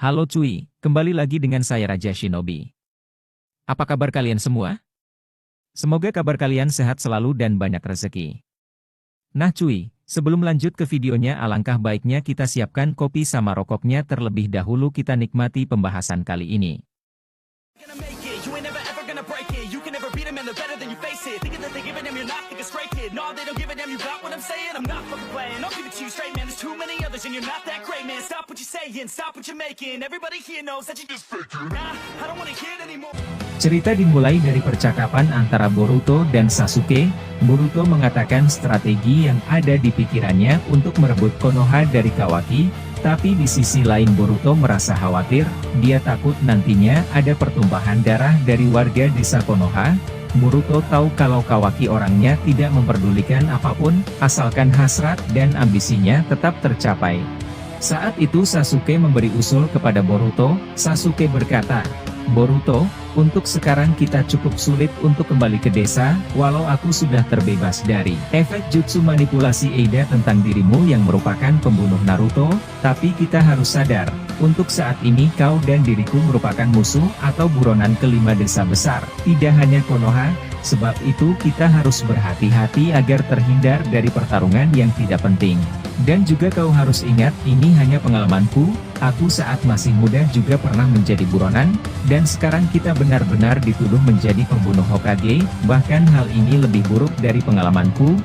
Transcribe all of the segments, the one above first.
Halo cuy, kembali lagi dengan saya Raja Shinobi. Apa kabar kalian semua? Semoga kabar kalian sehat selalu dan banyak rezeki. Nah cuy, sebelum lanjut ke videonya alangkah baiknya kita siapkan kopi sama rokoknya terlebih dahulu kita nikmati pembahasan kali ini. Cerita dimulai dari percakapan antara Boruto dan Sasuke. Boruto mengatakan strategi yang ada di pikirannya untuk merebut Konoha dari Kawaki, tapi di sisi lain Boruto merasa khawatir, dia takut nantinya ada pertumpahan darah dari warga desa Konoha. Boruto tahu kalau Kawaki orangnya tidak memperdulikan apapun, asalkan hasrat dan ambisinya tetap tercapai. Saat itu Sasuke memberi usul kepada Boruto. Sasuke berkata, "Boruto, untuk sekarang kita cukup sulit untuk kembali ke desa, walau aku sudah terbebas dari efek jutsu manipulasi Eida tentang dirimu yang merupakan pembunuh Naruto, tapi kita harus sadar, untuk saat ini kau dan diriku merupakan musuh atau buronan kelima desa besar, tidak hanya Konoha, sebab itu kita harus berhati-hati agar terhindar dari pertarungan yang tidak penting. Dan juga kau harus ingat, ini hanya pengalamanku, aku saat masih muda juga pernah menjadi buronan, dan sekarang kita benar-benar dituduh menjadi pembunuh Hokage, bahkan hal ini lebih buruk dari pengalamanku.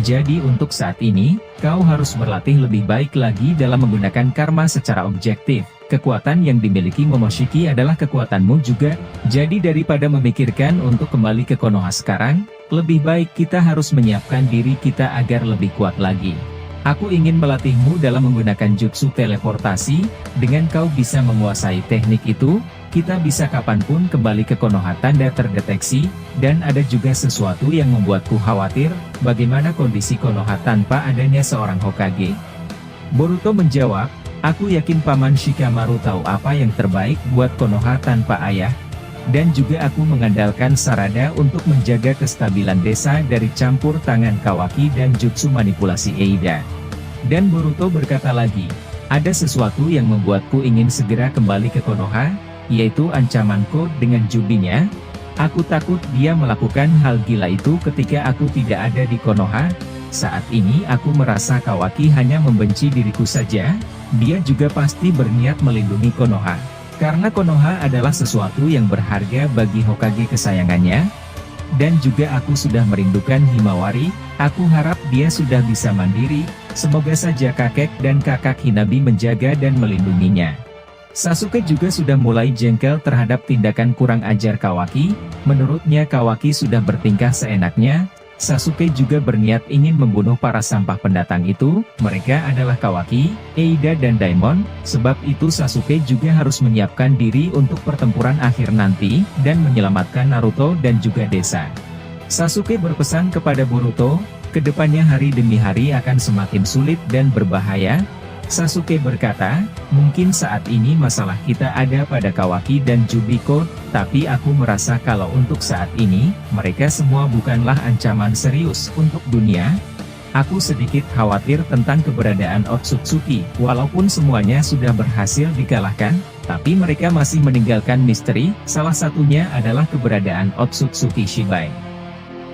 Jadi untuk saat ini, kau harus berlatih lebih baik lagi dalam menggunakan karma secara objektif. Kekuatan yang dimiliki Momoshiki adalah kekuatanmu juga, jadi daripada memikirkan untuk kembali ke Konoha sekarang, lebih baik kita harus menyiapkan diri kita agar lebih kuat lagi. Aku ingin melatihmu dalam menggunakan jutsu teleportasi, dengan kau bisa menguasai teknik itu, kita bisa kapanpun kembali ke Konoha tanda terdeteksi, dan ada juga sesuatu yang membuatku khawatir, bagaimana kondisi Konoha tanpa adanya seorang Hokage." Boruto menjawab, "Aku yakin Paman Shikamaru tahu apa yang terbaik buat Konoha tanpa ayah, dan juga aku mengandalkan Sarada untuk menjaga kestabilan desa dari campur tangan Kawaki dan jutsu manipulasi Eida." Dan Boruto berkata lagi, "Ada sesuatu yang membuatku ingin segera kembali ke Konoha, yaitu ancaman Code dengan Jubinya. Aku takut dia melakukan hal gila itu ketika aku tidak ada di Konoha. Saat ini aku merasa Kawaki hanya membenci diriku saja, dia juga pasti berniat melindungi Konoha. Karena Konoha adalah sesuatu yang berharga bagi Hokage kesayangannya, dan juga aku sudah merindukan Himawari, aku harap dia sudah bisa mandiri, semoga saja kakek dan kakak Hinabi menjaga dan melindunginya." Sasuke juga sudah mulai jengkel terhadap tindakan kurang ajar Kawaki, menurutnya Kawaki sudah bertingkah seenaknya. Sasuke juga berniat ingin membunuh para sampah pendatang itu, mereka adalah Kawaki, Eida dan Daimon, sebab itu Sasuke juga harus menyiapkan diri untuk pertempuran akhir nanti, dan menyelamatkan Naruto dan juga desa. Sasuke berpesan kepada Boruto, kedepannya hari demi hari akan semakin sulit dan berbahaya. Sasuke berkata, "Mungkin saat ini masalah kita ada pada Kawaki dan Jubiko, tapi aku merasa kalau untuk saat ini, mereka semua bukanlah ancaman serius untuk dunia. Aku sedikit khawatir tentang keberadaan Otsutsuki, walaupun semuanya sudah berhasil dikalahkan, tapi mereka masih meninggalkan misteri, salah satunya adalah keberadaan Otsutsuki Shibai."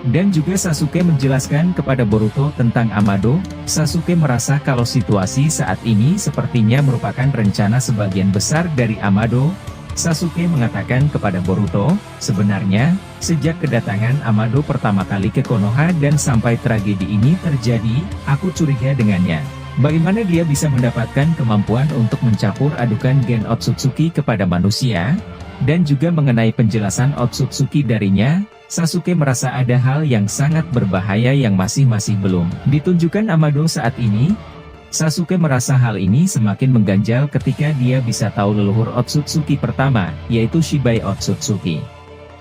Dan juga Sasuke menjelaskan kepada Boruto tentang Amado. Sasuke merasa kalau situasi saat ini sepertinya merupakan rencana sebagian besar dari Amado. Sasuke mengatakan kepada Boruto, "Sebenarnya, sejak kedatangan Amado pertama kali ke Konoha dan sampai tragedi ini terjadi, aku curiga dengannya. Bagaimana dia bisa mendapatkan kemampuan untuk mencampur adukan gen Otsutsuki kepada manusia?" Dan juga mengenai penjelasan Otsutsuki darinya, Sasuke merasa ada hal yang sangat berbahaya yang masih belum ditunjukkan Amado saat ini. Sasuke merasa hal ini semakin mengganjal ketika dia bisa tahu leluhur Otsutsuki pertama, yaitu Shibai Otsutsuki.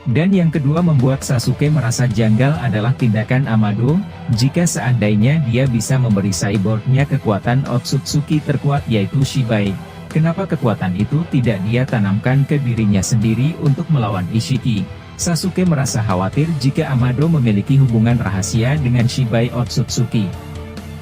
Dan yang kedua membuat Sasuke merasa janggal adalah tindakan Amado, jika seandainya dia bisa memberi cyborgnya kekuatan Otsutsuki terkuat yaitu Shibai. Kenapa kekuatan itu tidak dia tanamkan ke dirinya sendiri untuk melawan Ishiki? Sasuke merasa khawatir jika Amado memiliki hubungan rahasia dengan Shibai Otsutsuki.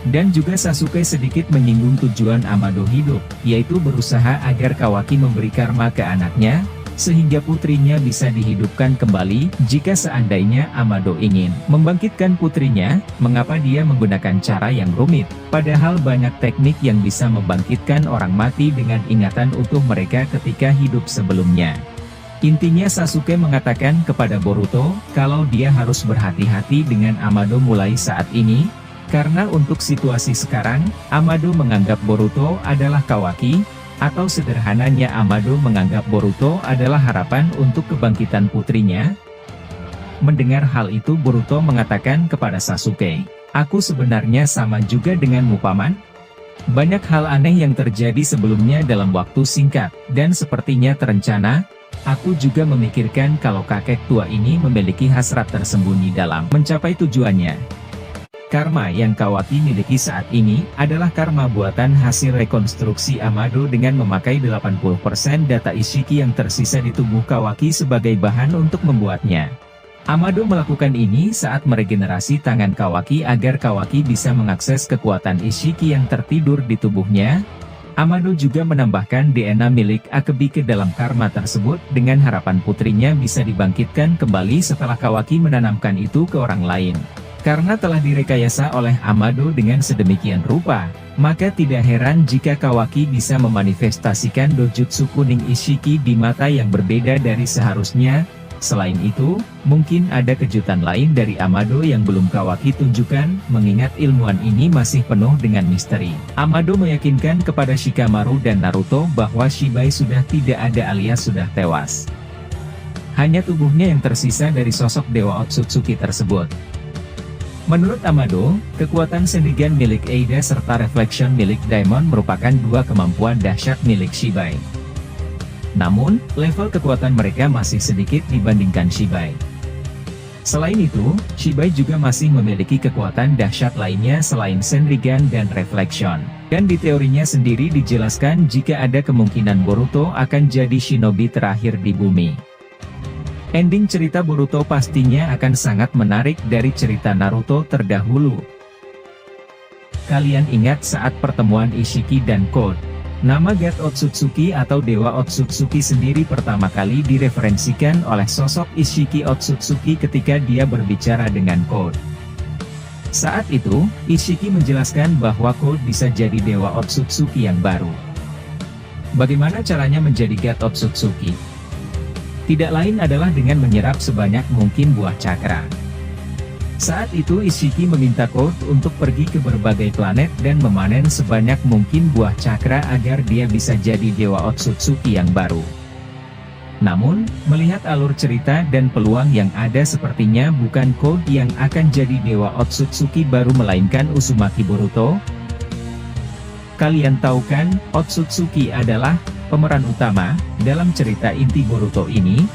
Dan juga Sasuke sedikit menyinggung tujuan Amado hidup, yaitu berusaha agar Kawaki memberi karma ke anaknya, sehingga putrinya bisa dihidupkan kembali. Jika seandainya Amado ingin membangkitkan putrinya, mengapa dia menggunakan cara yang rumit? Padahal banyak teknik yang bisa membangkitkan orang mati dengan ingatan utuh mereka ketika hidup sebelumnya. Intinya Sasuke mengatakan kepada Boruto, kalau dia harus berhati-hati dengan Amado mulai saat ini, karena untuk situasi sekarang, Amado menganggap Boruto adalah Kawaki, atau sederhananya Amado menganggap Boruto adalah harapan untuk kebangkitan putrinya. Mendengar hal itu Boruto mengatakan kepada Sasuke, aku sebenarnya sama juga denganmu paman. Banyak hal aneh yang terjadi sebelumnya dalam waktu singkat, dan sepertinya terencana. Aku juga memikirkan kalau kakek tua ini memiliki hasrat tersembunyi dalam mencapai tujuannya. Karma yang Kawaki miliki saat ini, adalah karma buatan hasil rekonstruksi Amado dengan memakai 80% data Ishiki yang tersisa di tubuh Kawaki sebagai bahan untuk membuatnya. Amado melakukan ini saat meregenerasi tangan Kawaki agar Kawaki bisa mengakses kekuatan Ishiki yang tertidur di tubuhnya. Amado juga menambahkan DNA milik Akebi ke dalam karma tersebut dengan harapan putrinya bisa dibangkitkan kembali setelah Kawaki menanamkan itu ke orang lain. Karena telah direkayasa oleh Amado dengan sedemikian rupa, maka tidak heran jika Kawaki bisa memanifestasikan dojutsu kuning Ishiki di mata yang berbeda dari seharusnya. Selain itu, mungkin ada kejutan lain dari Amado yang belum Kawaki tunjukkan, mengingat ilmuwan ini masih penuh dengan misteri. Amado meyakinkan kepada Shikamaru dan Naruto bahwa Shibai sudah tidak ada alias sudah tewas. Hanya tubuhnya yang tersisa dari sosok Dewa Otsutsuki tersebut. Menurut Amado, kekuatan Senrigan milik Eida serta Reflection milik Daimon merupakan dua kemampuan dahsyat milik Shibai. Namun, level kekuatan mereka masih sedikit dibandingkan Shibai. Selain itu, Shibai juga masih memiliki kekuatan dahsyat lainnya selain Senrigan dan Reflection. Dan di teorinya sendiri dijelaskan jika ada kemungkinan Boruto akan jadi shinobi terakhir di bumi. Ending cerita Boruto pastinya akan sangat menarik dari cerita Naruto terdahulu. Kalian ingat saat pertemuan Ishiki dan Code? Nama God Otsutsuki atau Dewa Otsutsuki sendiri pertama kali direferensikan oleh sosok Ishiki Otsutsuki ketika dia berbicara dengan Code. Saat itu, Ishiki menjelaskan bahwa Code bisa jadi Dewa Otsutsuki yang baru. Bagaimana caranya menjadi God Otsutsuki? Tidak lain adalah dengan menyerap sebanyak mungkin buah cakra. Saat itu Ishiki meminta Code untuk pergi ke berbagai planet dan memanen sebanyak mungkin buah cakra agar dia bisa jadi Dewa Otsutsuki yang baru. Namun, melihat alur cerita dan peluang yang ada sepertinya bukan Code yang akan jadi Dewa Otsutsuki baru melainkan Uzumaki Boruto. Kalian tahu kan, Otsutsuki adalah pemeran utama dalam cerita inti Boruto ini.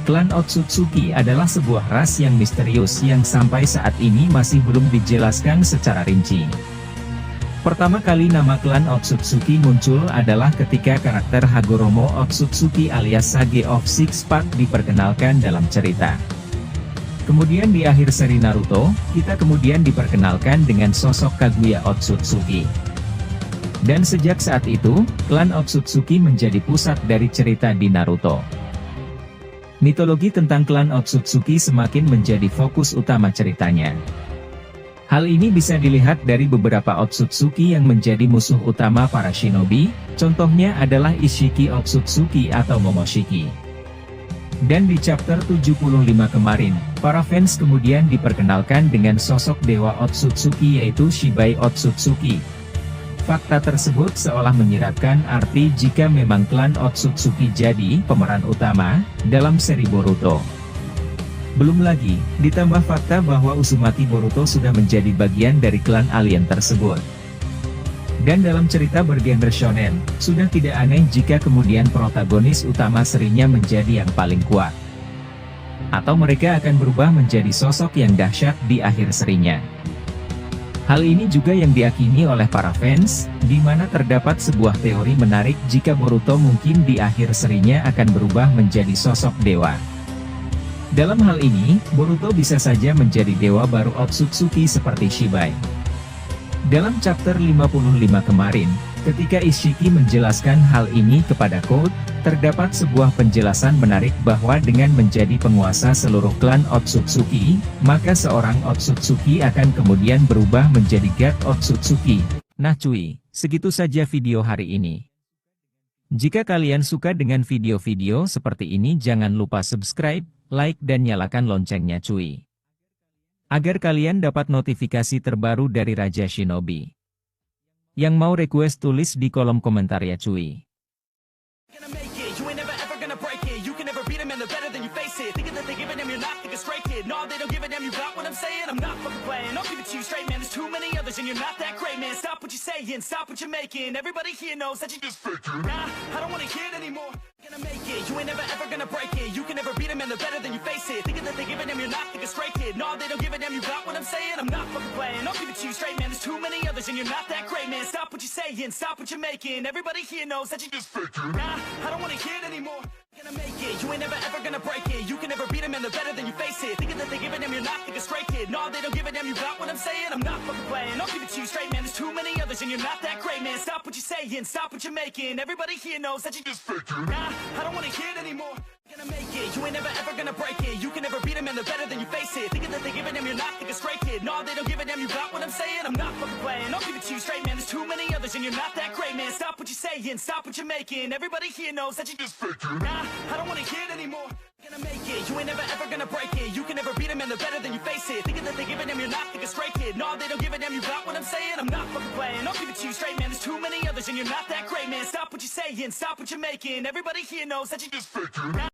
Klan Otsutsuki adalah sebuah ras yang misterius yang sampai saat ini masih belum dijelaskan secara rinci. Pertama kali nama klan Otsutsuki muncul adalah ketika karakter Hagoromo Otsutsuki alias Sage of Six Path diperkenalkan dalam cerita. Kemudian di akhir seri Naruto, kita kemudian diperkenalkan dengan sosok Kaguya Otsutsuki. Dan sejak saat itu, klan Otsutsuki menjadi pusat dari cerita di Naruto. Mitologi tentang klan Otsutsuki semakin menjadi fokus utama ceritanya. Hal ini bisa dilihat dari beberapa Otsutsuki yang menjadi musuh utama para shinobi, contohnya adalah Ishiki Otsutsuki atau Momoshiki. Dan di chapter 75 kemarin, para fans kemudian diperkenalkan dengan sosok Dewa Otsutsuki yaitu Shibai Otsutsuki. Fakta tersebut seolah menyiratkan arti jika memang klan Otsutsuki jadi pemeran utama dalam seri Boruto. Belum lagi, ditambah fakta bahwa Uzumaki Boruto sudah menjadi bagian dari klan alien tersebut. Dan dalam cerita bergenre shonen, sudah tidak aneh jika kemudian protagonis utama serinya menjadi yang paling kuat. Atau mereka akan berubah menjadi sosok yang dahsyat di akhir serinya. Hal ini juga yang diyakini oleh para fans, di mana terdapat sebuah teori menarik jika Boruto mungkin di akhir serinya akan berubah menjadi sosok dewa. Dalam hal ini, Boruto bisa saja menjadi dewa baru Otsutsuki seperti Shibai. Dalam chapter 55 kemarin, ketika Ishiki menjelaskan hal ini kepada Code, terdapat sebuah penjelasan menarik bahwa dengan menjadi penguasa seluruh klan Otsutsuki, maka seorang Otsutsuki akan kemudian berubah menjadi God Otsutsuki. Nah cuy, segitu saja video hari ini. Jika kalian suka dengan video-video seperti ini jangan lupa subscribe, like dan nyalakan loncengnya cuy. Agar kalian dapat notifikasi terbaru dari Raja Shinobi. Yang mau request tulis di kolom komentar ya cuy. Gonna make it, you ain't never ever gonna break it. You can never beat them and they're better than you face it. Thinking that they give a damn, you're not, think a straight kid. No, they don't give a damn, you got what I'm saying? I'm not fucking playing, I'll give it to you straight, man. There's too many others and you're not that great, man. Stop what you're saying, stop what you're making. Everybody here knows that you just faking. Nah, I don't wanna hear it anymore. Gonna make it, you ain't never ever gonna break it. You can never beat them and they're better than you face it. Thinking that they give a damn, you're not, think a straight kid. No, they don't give a damn, you got what I'm saying? I'm not fucking playing, I'll give it to you straight, man. There's too many others and you're not that great, man. Stop what you're saying, stop what you're making. Everybody here knows that you just faking. Nah, I don't wanna hear it anymore. Gonna make it, you ain't never ever gonna break it. You can never beat them and they're better than you face it. Thinking that they give a damn, you're not, think a straight kid. No, they don't give a damn, you got what I'm saying? I'm not fucking playing, I'll give it to you straight, man. There's too many others and you're not that great, man. Stop what you're saying, stop what you're making. Everybody here knows that you just faking. Nah, I don't wanna hear it anymore. Gonna make it, you ain't never ever gonna break it. You can never beat them and they're better than you face it. Thinking that they give a damn, you're not, think a straight kid. No, they don't give a damn, you got what I'm saying? I'm not fucking playing, I'll give it to you straight, man. There's too many others and you're not that great, man. Stop what you're saying, stop what you're making. Everybody here knows that you just faking.